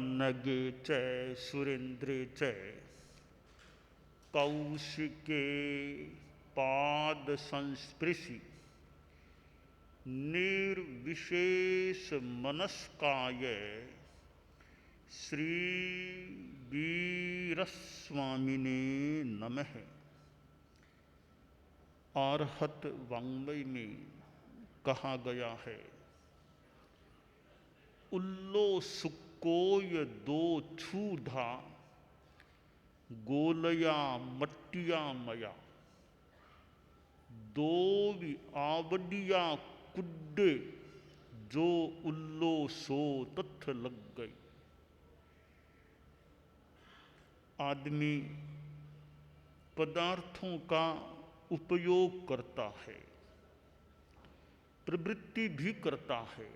नगे च सुरेंद्रे च कौशिके पाद संस्पृशि निर्विशेष मनस्काय श्री वीरस्वामिने नमः। आर्हत वाङ्मय में कहा गया है, उल्लो सुक्कोय दो छूधा गोलया मट्टिया मया दो आवडिया कुड्डे जो उल्लो सो तथ लग गई। आदमी पदार्थों का उपयोग करता है, प्रवृत्ति भी करता है,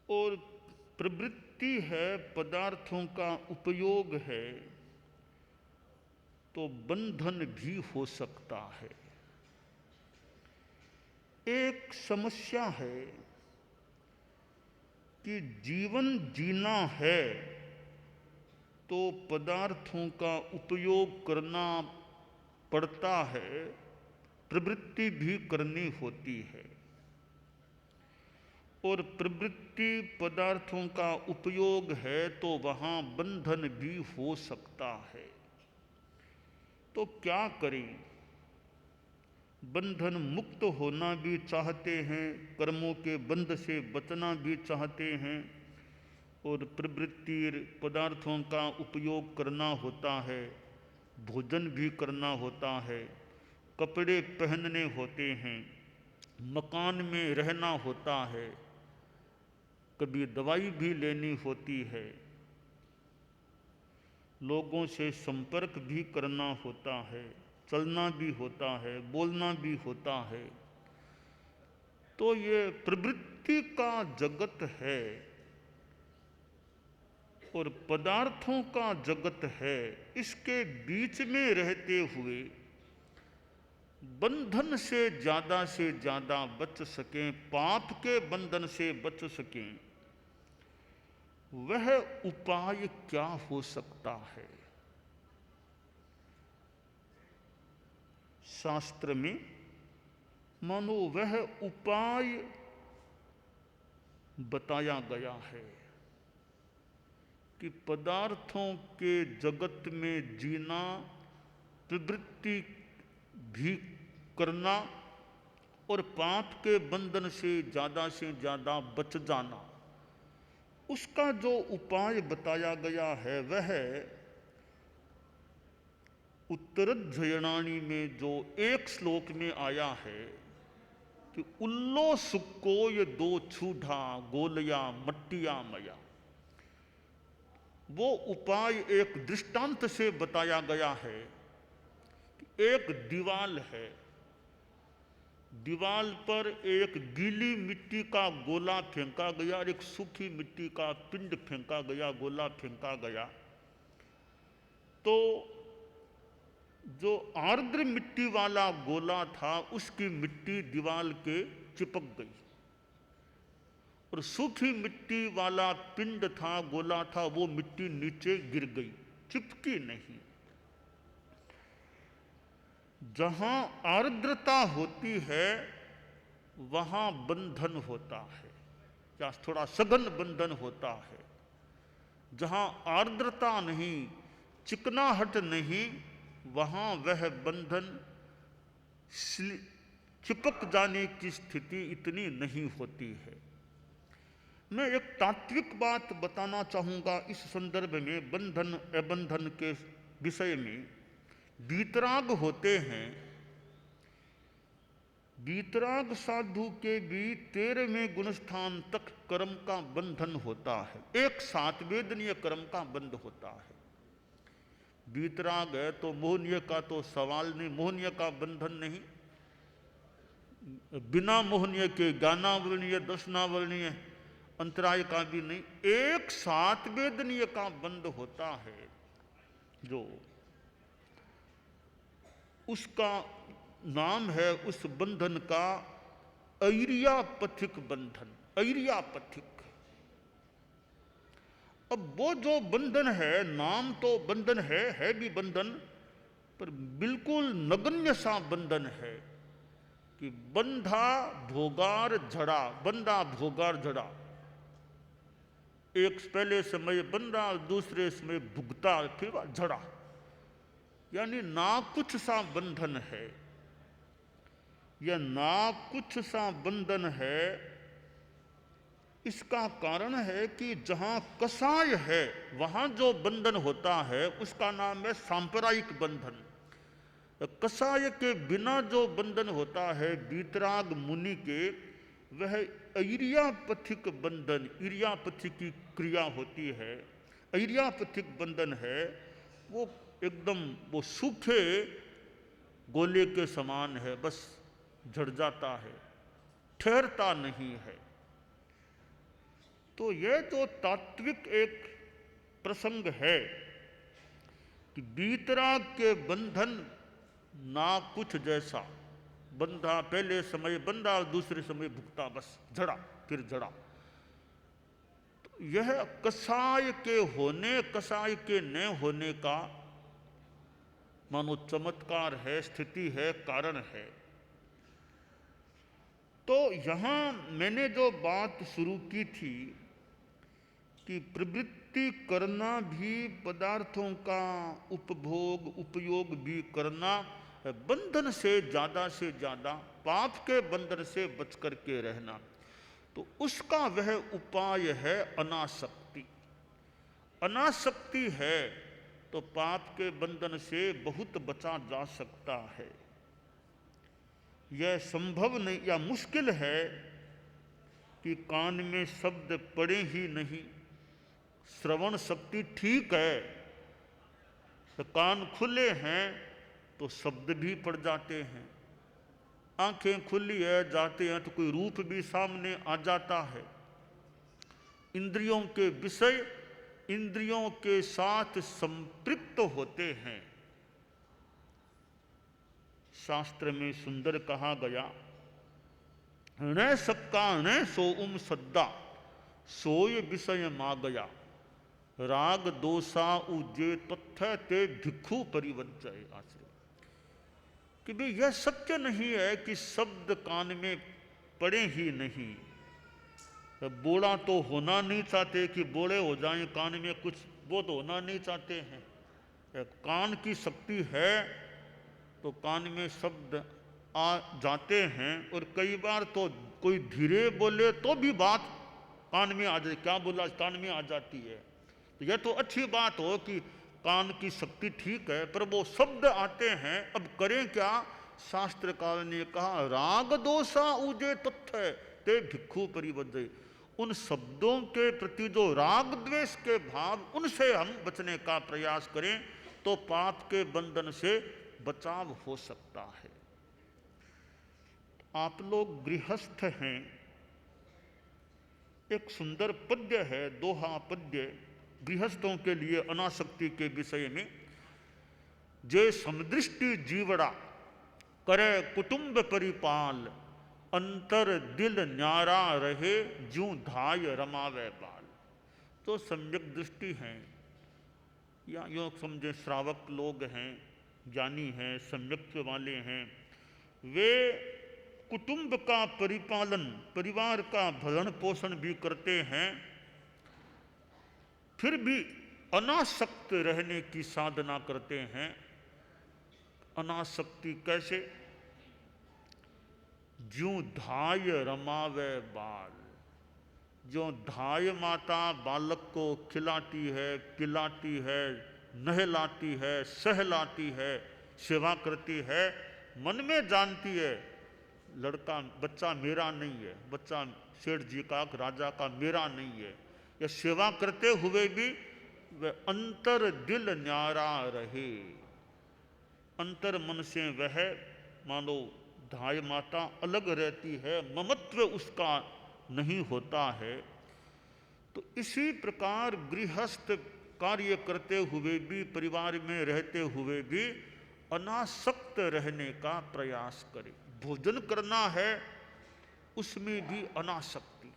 और प्रवृत्ति है, पदार्थों का उपयोग है, तो बंधन भी हो सकता है। एक समस्या है कि जीवन जीना है तो पदार्थों का उपयोग करना पड़ता है, प्रवृत्ति भी करनी होती है, और प्रवृत्ति पदार्थों का उपयोग है तो वहाँ बंधन भी हो सकता है। तो क्या करें? बंधन मुक्त होना भी चाहते हैं, कर्मों के बंध से बचना भी चाहते हैं, और प्रवृत्ति पदार्थों का उपयोग करना होता है, भोजन भी करना होता है, कपड़े पहनने होते हैं, मकान में रहना होता है, कभी दवाई भी लेनी होती है, लोगों से संपर्क भी करना होता है, चलना भी होता है, बोलना भी होता है। तो ये प्रवृत्ति का जगत है और पदार्थों का जगत है। इसके बीच में रहते हुए बंधन से ज़्यादा बच सकें, पाप के बंधन से बच सकें, वह उपाय क्या हो सकता है? शास्त्र में मानो वह उपाय बताया गया है कि पदार्थों के जगत में जीना, प्रवृत्ति भी करना और पाप के बंधन से ज़्यादा बच जाना, उसका जो उपाय बताया गया है वह उत्तरध्ययनानि में जो एक श्लोक में आया है कि उल्लो सुक्कोय दो छूढ़ा गोलया मट्टिया मया। वो उपाय एक दृष्टांत से बताया गया है कि एक दीवाल है, दीवाल पर एक गीली मिट्टी का गोला फेंका गया और एक सूखी मिट्टी का पिंड फेंका गया, गोला फेंका गया, तो जो आर्द्र मिट्टी वाला गोला था उसकी मिट्टी दीवाल के चिपक गई, और सूखी मिट्टी वाला पिंड था, गोला था, वो मिट्टी नीचे गिर गई, चिपकी नहीं। जहां आर्द्रता होती है वहां बंधन होता है, या थोड़ा सघन बंधन होता है। जहां आर्द्रता नहीं, चिकनाहट नहीं, वहां वह बंधन चिपक जाने की स्थिति इतनी नहीं होती है। मैं एक तात्विक बात बताना चाहूँगा इस संदर्भ में, बंधन अबंधन के विषय में। वीतराग होते हैं, वीतराग साधु के भी 13वें गुणस्थान तक कर्म का बंधन होता है, एक साथ वेदनीय कर्म का बंध होता है। वीतराग है तो मोहनीय का तो सवाल नहीं, मोहनीय का बंधन नहीं, बिना मोहनीय के ज्ञानावरणीय, दर्शनावरणीय, अंतराय का भी नहीं, एक साथ वेदनीय का बंध होता है, जो उसका नाम है उस बंधन का ऐरियापथिक बंधन। ऐरियापथिक अब वो जो बंधन है, नाम तो बंधन है भी बंधन, पर बिल्कुल नगण्य सा बंधन है कि बंधा भोगार झड़ा, बंधा भोगार झड़ा। एक पहले समय बंधा, दूसरे समय भुगता, फिर झड़ा, यानी ना कुछ सा बंधन है। यह ना कुछ सा बंधन है, इसका कारण है कि जहां कसाय है वहां जो बंधन होता है उसका नाम है सांप्रदायिक बंधन। कसाय के बिना जो बंधन होता है वीतराग मुनि के, वह इरियापथिक बंधन, इरियापथि की क्रिया होती है, इरियापथिक बंधन है। वो एकदम वो सूखे गोले के समान है, बस झड़ जाता है, ठहरता नहीं है। तो यह जो तात्विक एक प्रसंग है कि वीतराग के बंधन ना कुछ जैसा, बंधा पहले समय बंधा, दूसरे समय भुगता, बस झड़ा फिर झड़ा। तो यह कसाय के होने, कसाय के न होने का मानो चमत्कार है, स्थिति है, कारण है। तो यहां मैंने जो बात शुरू की थी कि प्रवृत्ति करना भी, पदार्थों का उपभोग उपयोग भी करना, बंधन से ज्यादा पाप के बंधन से बच करके रहना, तो उसका वह उपाय है अनासक्ति। अनासक्ति है तो पाप के बंधन से बहुत बचा जा सकता है। यह संभव नहीं या मुश्किल है कि कान में शब्द पड़े ही नहीं, श्रवण शक्ति ठीक है तो कान खुले हैं तो शब्द भी पड़ जाते हैं, आंखें खुली है जाते हैं तो कोई रूप भी सामने आ जाता है। इंद्रियों के विषय इंद्रियों के साथ संपृक्त होते हैं। शास्त्र में सुंदर कहा गया, न सक्का न सोउम सद्दा, सोय विषय मा गया, राग दोषा उजे तथ्य ते भिक्षु परिवज्जय। आश्रय कि भाई यह सत्य नहीं है कि शब्द कान में पड़े ही नहीं। बोला तो होना नहीं चाहते कि बोले हो जाएं कान में कुछ, वो तो होना नहीं चाहते हैं। कान की शक्ति है तो कान में शब्द आ जाते हैं, और कई बार तो कोई धीरे बोले तो भी बात कान में आ जाए, क्या बोला कान में आ जाती है। तो यह तो अच्छी बात हो कि कान की शक्ति ठीक है, पर वो शब्द आते हैं, अब करें क्या। शास्त्रकार ने कहा, राग दोषा उजे तथ्य ते भिक्षु परिवज्जय। उन शब्दों के प्रति जो राग द्वेष के भाव, उनसे हम बचने का प्रयास करें तो पाप के बंधन से बचाव हो सकता है। आप लोग गृहस्थ हैं, एक सुंदर पद्य है, दोहा पद्य गृहस्थों के लिए अनासक्ति के विषय में। जे समदृष्टि जीवड़ा करे कुटुंब परिपाल, अंतर दिल न्यारा रहे ज्यों धाय रमावे बाल। तो सम्यक दृष्टि हैं, या यूँ समझे श्रावक लोग हैं, ज्ञानी हैं, सम्यक्त्व वाले हैं, वे कुटुंब का परिपालन, परिवार का भरण पोषण भी करते हैं, फिर भी अनासक्त रहने की साधना करते हैं। अनासक्ति कैसे? ज्यों धाय रमावे बाल। जो धाय माता बालक को खिलाती है, पिलाती है, नहलाती है, सहलाती है, सेवा करती है, मन में जानती है लड़का बच्चा मेरा नहीं है, बच्चा सेठ जी का, राजा का मेरा नहीं है, यह सेवा करते हुए भी वह अंतर दिल न्यारा रहे। अंतर मन से वह मानो धाय माता अलग रहती है, ममत्व उसका नहीं होता है। तो इसी प्रकार गृहस्थ कार्य करते हुए भी, परिवार में रहते हुए भी अनासक्त रहने का प्रयास करें। भोजन करना है उसमें भी अनासक्ति,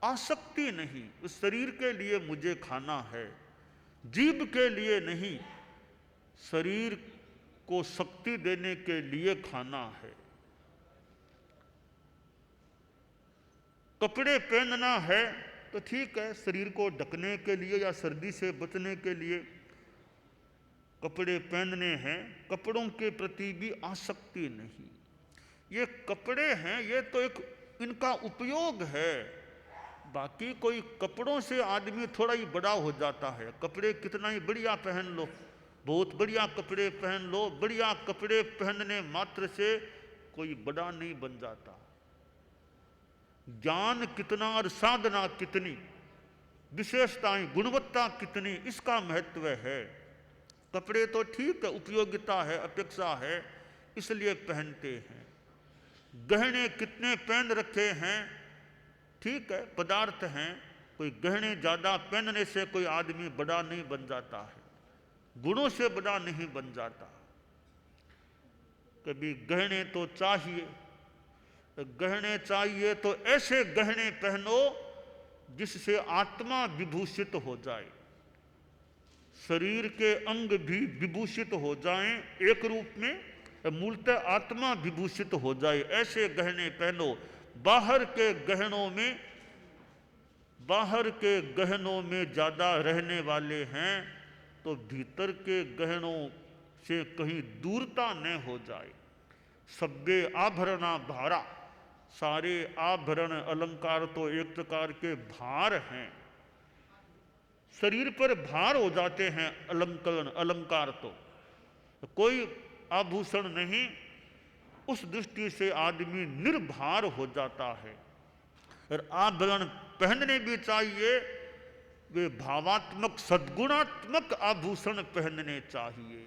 आसक्ति नहीं, उस शरीर के लिए मुझे खाना है, जीभ के लिए नहीं, शरीर को शक्ति देने के लिए खाना है। कपड़े पहनना है तो ठीक है, शरीर को ढकने के लिए या सर्दी से बचने के लिए कपड़े पहनने हैं, कपड़ों के प्रति भी आसक्ति नहीं। ये कपड़े हैं, ये तो एक इनका उपयोग है। बाकी कोई कपड़ों से आदमी थोड़ा ही बड़ा हो जाता है। कपड़े कितना ही बढ़िया पहन लो, बहुत बढ़िया कपड़े पहन लो, बढ़िया कपड़े पहनने मात्र से कोई बड़ा नहीं बन जाता। ज्ञान कितना और साधना कितनी, विशेषताएं, गुणवत्ता कितनी, इसका महत्व है। कपड़े तो ठीक है, उपयोगिता है, अपेक्षा है, इसलिए पहनते हैं। गहने कितने पहन रखे हैं, ठीक है, पदार्थ हैं। कोई गहने ज्यादा पहनने से कोई आदमी बड़ा नहीं बन जाता है, गुणों से बड़ा नहीं बन जाता। कभी गहने तो चाहिए, गहने चाहिए तो ऐसे गहने पहनो जिससे आत्मा विभूषित हो जाए, शरीर के अंग भी विभूषित हो जाएं एक रूप में, मूलतः आत्मा विभूषित हो जाए, ऐसे गहने पहनो। बाहर के गहनों में ज्यादा रहने वाले हैं तो भीतर के गहनों से कहीं दूरता न हो जाए। सब्बे आभरणा भारा, सारे आभरण अलंकार तो एक प्रकार के भार हैं, शरीर पर भार हो जाते हैं अलंकार तो कोई आभूषण नहीं, उस दृष्टि से आदमी निर्भार हो जाता है। और आभरण पहनने भी चाहिए, वे भावात्मक सद्गुणात्मक आभूषण पहनने चाहिए।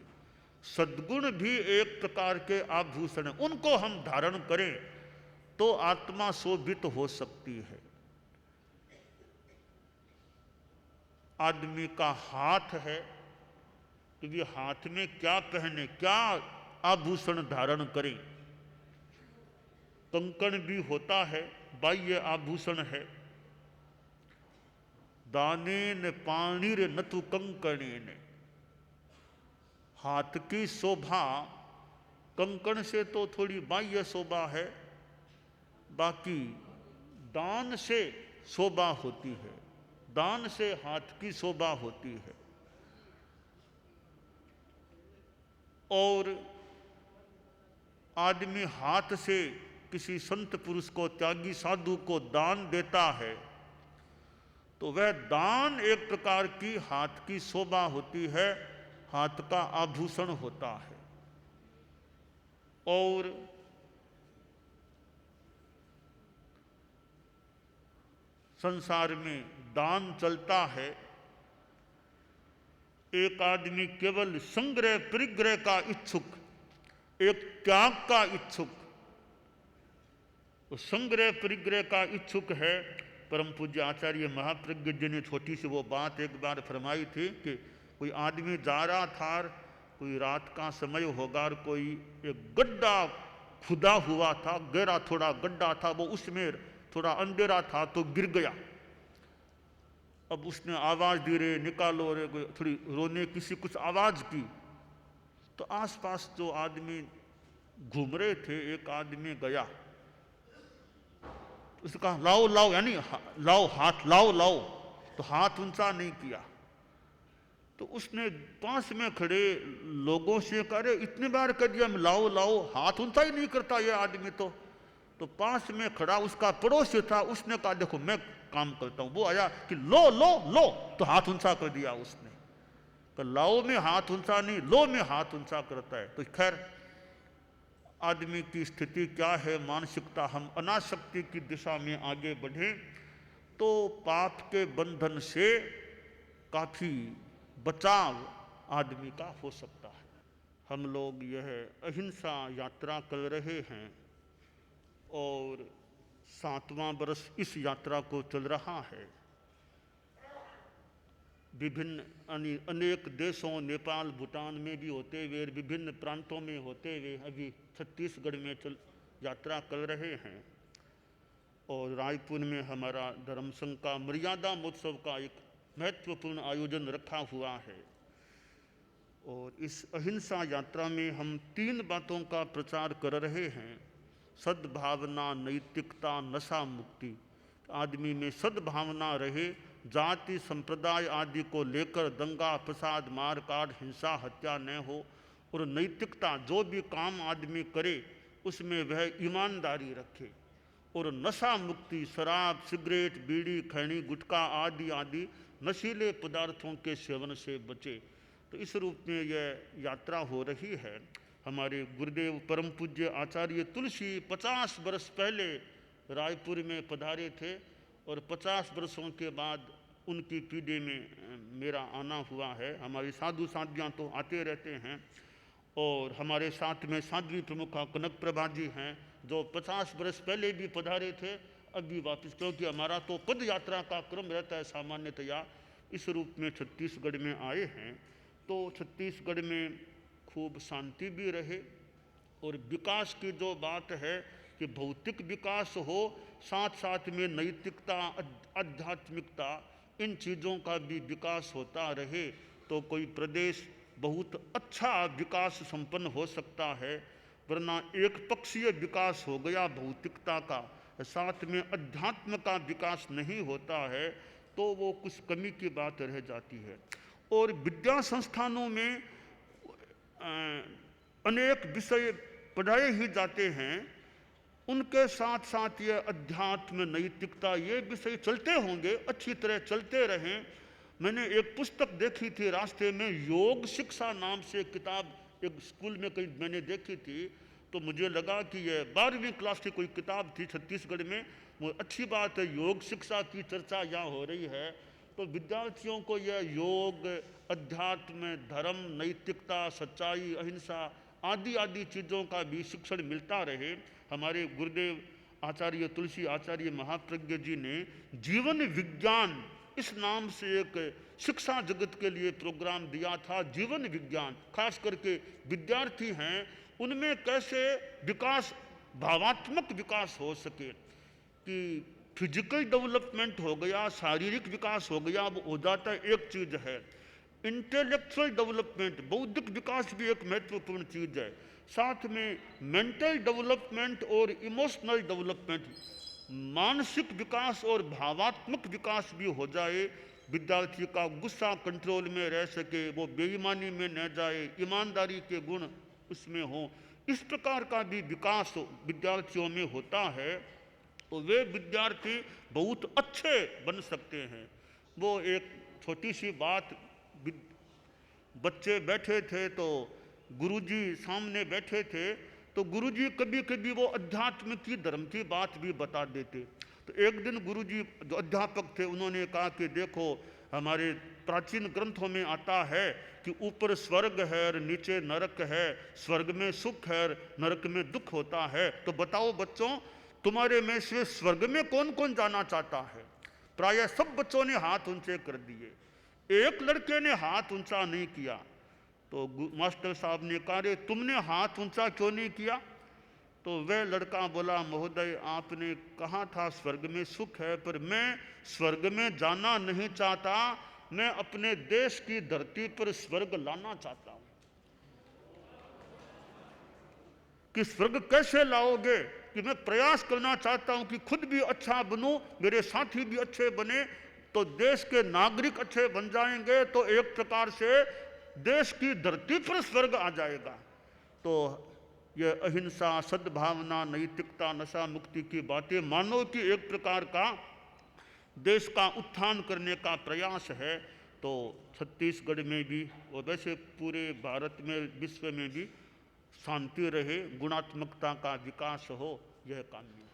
सद्गुण भी एक प्रकार के आभूषण हैं, उनको हम धारण करें तो आत्मा शोभित हो सकती है। आदमी का हाथ है, क्योंकि हाथ में क्या पहने, क्या आभूषण धारण करें। कंकण भी होता है, बाह्य आभूषण है। दानेन पाणिर नतु कंकणेन, हाथ की शोभा कंकण से तो थोड़ी बाह्य शोभा है, बाकी दान से शोभा होती है, दान से हाथ की शोभा होती है। और आदमी हाथ से किसी संत पुरुष को, त्यागी साधु को दान देता है तो वह दान एक प्रकार की हाथ की शोभा होती है, हाथ का आभूषण होता है। और संसार में दान चलता है, एक आदमी केवल संग्रह परिग्रह का इच्छुक, एक त्याग का इच्छुक, संग्रह परिग्रह का इच्छुक है। परम पूज्य आचार्य महाप्रज्ञ जी ने छोटी सी वो बात एक बार फरमाई थी कि कोई आदमी जा रहा था, कोई रात का समय होगा और कोई एक गड्ढा खुदा हुआ था, गहरा थोड़ा गड्ढा था, वो उसमें थोड़ा अंधेरा था तो गिर गया। अब उसने आवाज दी रे निकालो रे, थोड़ी रोने किसी कुछ आवाज की, तो आसपास जो आदमी घूम रहे थे, एक आदमी गया, उसने कहा लाओ लाओ, यानी लाओ हाथ, लाओ लाओ, तो हाथ ऊंचा नहीं किया। तो उसने पास में खड़े लोगों से कहा रे इतनी बार कर दिया मैं लाओ लाओ, हाथ ऊंचा ही नहीं करता ये आदमी तो पास में खड़ा उसका पड़ोसी था, उसने कहा देखो मैं काम करता हूं। वो आया कि लो लो लो, तो हाथ ऊंचा कर दिया उसने। तो लाओ में हाथ ऊंचा नहीं, लो में हाथ ऊंचा करता है। तो खैर आदमी की स्थिति क्या है, मानसिकता, हम अनासक्ति की दिशा में आगे बढ़े तो पाप के बंधन से काफी बचाव आदमी का हो सकता है। हम लोग यह अहिंसा यात्रा कर रहे हैं और 7वां वर्ष इस यात्रा को चल रहा है। विभिन्न अनेक देशों, नेपाल भूटान में भी होते हुए, विभिन्न प्रांतों में होते हुए अभी छत्तीसगढ़ में यात्रा कर रहे हैं। और रायपुर में हमारा धर्म संघ का मर्यादा महोत्सव का एक महत्वपूर्ण आयोजन रखा हुआ है। और इस अहिंसा यात्रा में हम 3 बातों का प्रचार कर रहे हैं। सद्भावना, नैतिकता, नशा मुक्ति। आदमी में सद्भावना रहे, जाति संप्रदाय आदि को लेकर दंगा फसाद मार काट हिंसा हत्या न हो। और नैतिकता, जो भी काम आदमी करे उसमें वह ईमानदारी रखे। और नशा मुक्ति, शराब सिगरेट बीड़ी खैनी गुटखा आदि आदि नशीले पदार्थों के सेवन से बचे। तो इस रूप में यह यात्रा हो रही है। हमारे गुरुदेव परम पूज्य आचार्य तुलसी 50 वर्ष पहले रायपुर में पधारे थे और 50 वर्षों के बाद उनकी पीढ़ी में मेरा आना हुआ है। हमारी साधु साधियाँ तो आते रहते हैं और हमारे साथ में साध्वी प्रमुखा कनक प्रभा जी हैं जो 50 वर्ष पहले भी पधारे थे, अभी वापस, क्योंकि हमारा तो पद यात्रा का क्रम रहता है सामान्यतया। इस रूप में छत्तीसगढ़ में आए हैं। तो छत्तीसगढ़ में खूब शांति भी रहे और विकास की जो बात है कि भौतिक विकास हो, साथ साथ में नैतिकता आध्यात्मिकता इन चीज़ों का भी विकास होता रहे तो कोई प्रदेश बहुत अच्छा विकास संपन्न हो सकता है। वरना एक पक्षीय विकास हो गया भौतिकता का, साथ में अध्यात्म का विकास नहीं होता है तो वो कुछ कमी की बात रह जाती है। और विद्या संस्थानों में अनेक विषय पढ़ाए ही जाते हैं, उनके साथ साथ ये अध्यात्म नैतिकता ये विषय चलते होंगे, अच्छी तरह चलते रहें। मैंने एक पुस्तक देखी थी रास्ते में, योग शिक्षा नाम से किताब एक स्कूल में कहीं मैंने देखी थी, तो मुझे लगा कि ये 12वीं क्लास की कोई किताब थी छत्तीसगढ़ में। वो अच्छी बात है, योग शिक्षा की चर्चा यहाँ हो रही है तो विद्यार्थियों को यह योग अध्यात्म धर्म नैतिकता सच्चाई अहिंसा आदि आदि चीज़ों का भी शिक्षण मिलता रहे। हमारे गुरुदेव आचार्य तुलसी आचार्य महाप्रज्ञ जी ने जीवन विज्ञान इस नाम से एक शिक्षा जगत के लिए प्रोग्राम दिया था। जीवन विज्ञान, खास करके विद्यार्थी हैं उनमें कैसे विकास भावात्मक विकास हो सके, कि फिजिकल डेवलपमेंट हो गया, शारीरिक विकास हो गया, वो हो जाता है एक चीज़ है। इंटेलेक्चुअल डेवलपमेंट बौद्धिक विकास भी एक महत्वपूर्ण चीज़ है, साथ में मेंटल डेवलपमेंट और इमोशनल डेवलपमेंट मानसिक विकास और भावात्मक विकास भी हो जाए। विद्यार्थी का गुस्सा कंट्रोल में रह सके, वो बेईमानी में न जाए, ईमानदारी के गुण उसमें हो, इस प्रकार का भी विकास विद्यार्थियों में होता है तो वे विद्यार्थी बहुत अच्छे बन सकते हैं। वो एक छोटी सी बात, बच्चे बैठे थे तो गुरुजी सामने बैठे थे तो गुरुजी कभी कभी वो अध्यात्म की धर्म की बात भी बता देते। तो एक दिन गुरुजी जो अध्यापक थे उन्होंने कहा कि देखो हमारे प्राचीन ग्रंथों में आता है कि ऊपर स्वर्ग है और नीचे नरक है, स्वर्ग में सुख है और नरक में दुख होता है, तो बताओ बच्चों तुम्हारे में से स्वर्ग में कौन कौन जाना चाहता है। प्रायः सब बच्चों ने हाथ ऊंचे कर दिए, एक लड़के ने हाथ ऊंचा नहीं किया। तो मास्टर साहब ने कहा रे तुमने हाथ ऊंचा क्यों नहीं किया। तो वह लड़का बोला महोदय आपने कहा था स्वर्ग में सुख है, पर मैं स्वर्ग में जाना नहीं चाहता, मैं अपने देश की धरती पर स्वर्ग लाना चाहता हूं। कि स्वर्ग कैसे लाओगे, कि मैं प्रयास करना चाहता हूं कि खुद भी अच्छा बनूं, मेरे साथी भी अच्छे बने, तो देश के नागरिक अच्छे बन जाएंगे तो एक प्रकार से देश की धरती पर स्वर्ग आ जाएगा। तो यह अहिंसा सद्भावना नैतिकता नशा मुक्ति की बातें मानव की एक प्रकार का देश का उत्थान करने का प्रयास है। तो छत्तीसगढ़ में भी और वैसे पूरे भारत में विश्व में भी शांति रहे, गुणात्मकता का विकास हो, यह कामना।